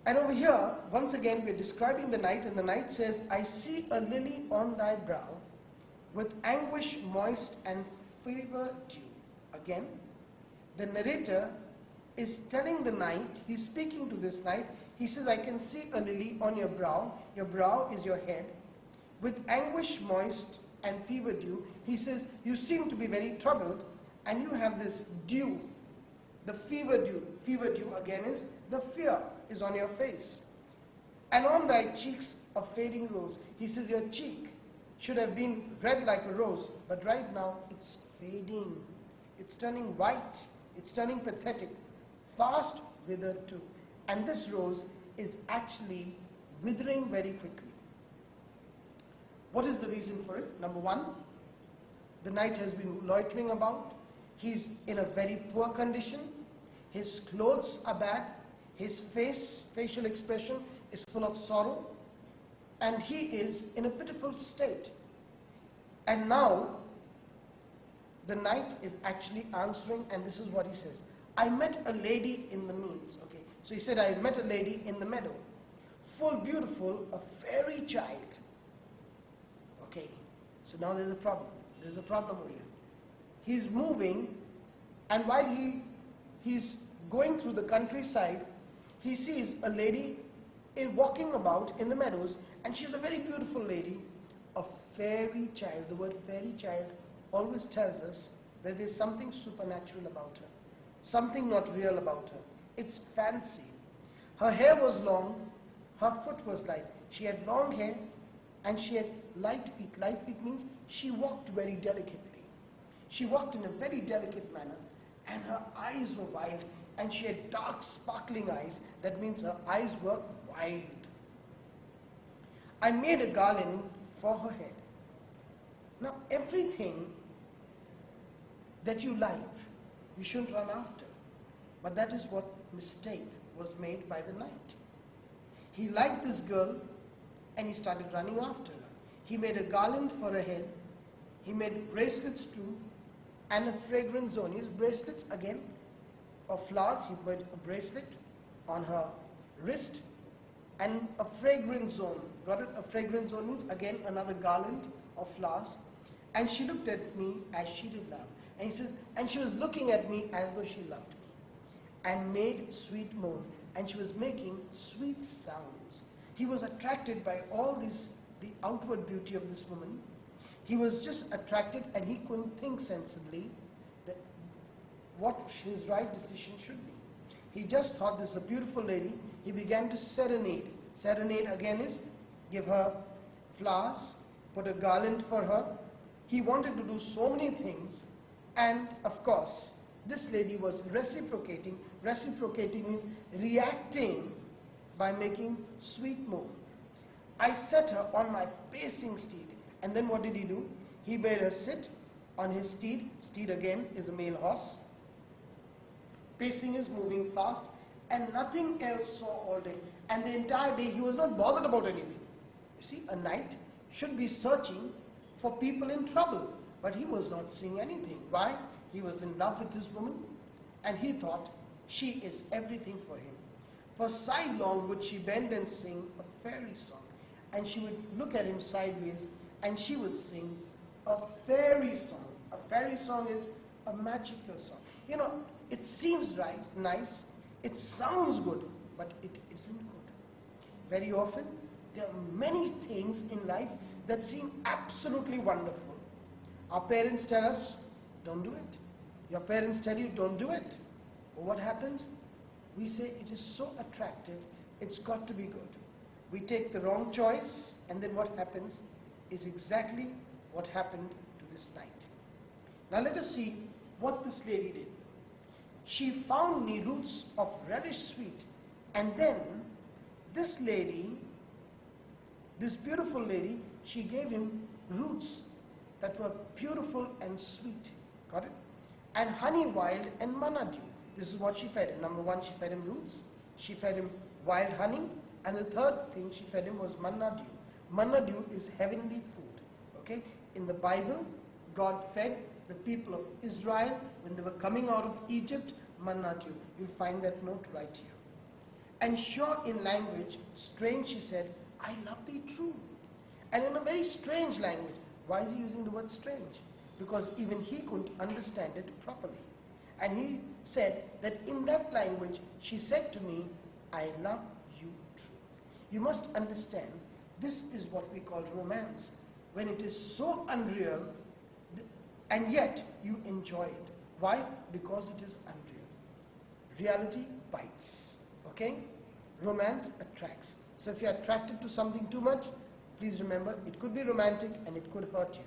And over here, once again, we're describing the night, and the night says, I see a lily on thy brow, with anguish moist and fever dew. Again, the narrator is telling the night, he's speaking to this night, he says, I can see a lily on your brow is your head, with anguish moist and fever dew. He says, you seem to be very troubled, and you have this dew, the fever dew. Fever dew again is the fear is on your face. And on thy cheeks a fading rose. He says, your cheek should have been red like a rose, but right now it's fading. It's turning white. It's turning pathetic. Fast withered too. And this rose is actually withering very quickly. What is the reason for it? Number one, the night has been loitering about. He's in a very poor condition. His clothes are bad. His facial expression is full of sorrow. And he is in a pitiful state. And now, the night is actually answering, and this is what he says. I met a lady in the meads. Okay, so he said, I met a lady in the meadow, full beautiful, a fairy child. Okay, so now there's a problem. There's a problem over here. He's moving, and while he's going through the countryside, he sees a lady walking about in the meadows, and she's a very beautiful lady, a fairy child. The word fairy child always tells us that there's something supernatural about her, something not real about her. It's fancy. Her hair was long, her foot was light. She had long hair, and she had light feet. Light feet means she walked very delicately. She walked in a very delicate manner, and her eyes were wild, and she had dark sparkling eyes. That means her eyes were wild. I made a garland for her head. Now everything that you like, you shouldn't run after. But that is what mistake was made by the knight. He liked this girl, and he started running after her. He made a garland for her head. He made bracelets too, and a fragrant zone. His bracelets again of flowers. He put a bracelet on her wrist and a fragrant zone. Got it? A fragrant zone means again another garland of flowers. And she looked at me as she did love. And he says, and she was looking at me as though she loved me, and made sweet moan, and she was making sweet sounds. He was attracted by all this, the outward beauty of this woman. He was just attracted, and he couldn't think sensibly that what his right decision should be. He just thought this is a beautiful lady. He began to serenade. Serenade again is give her flowers, put a garland for her. He wanted to do so many things, and of course this lady was reciprocating. Reciprocating means reacting by making sweet moan. I set her on my pacing steed. And then what did he do? He made her sit on his steed. Steed again is a male horse. Pacing is moving fast, and nothing else saw all day. And the entire day he was not bothered about anything. You see, a knight should be searching for people in trouble, but he was not seeing anything. Why? He was in love with this woman, and he thought she is everything for him. For sidelong would she bend and sing a fairy song, and she would look at him sideways, and she would sing a fairy song. A fairy song is a magical song. You know, it seems nice, it sounds good, but it isn't good. Very often, there are many things in life that seem absolutely wonderful. Our parents tell us, don't do it. Your parents tell you, don't do it. But what happens? We say, it is so attractive, it's got to be good. We take the wrong choice, and then what happens is exactly what happened to this knight. Now let us see what this lady did. She found me roots of relish sweet, and then this lady, this beautiful lady, she gave him roots that were beautiful and sweet. Got it? And honey wild and manna dew. This is what she fed him. Number one, she fed him roots. She fed him wild honey. And the third thing she fed him was manna dew. Manna dew is heavenly food. Okay? In the Bible, God fed the people of Israel when they were coming out of Egypt, manna dew. You'll find that note right here. And sure in language, strange, she said, I love thee true. And in a very strange language. Why is he using the word strange? Because even he couldn't understand it properly. And he said that in that language, she said to me, I love you true. You must understand, this is what we call romance. When it is so unreal, and yet you enjoy it. Why? Because it is unreal. Reality bites. Okay? Romance attracts. So if you are attracted to something too much, please remember, it could be romantic and it could hurt you.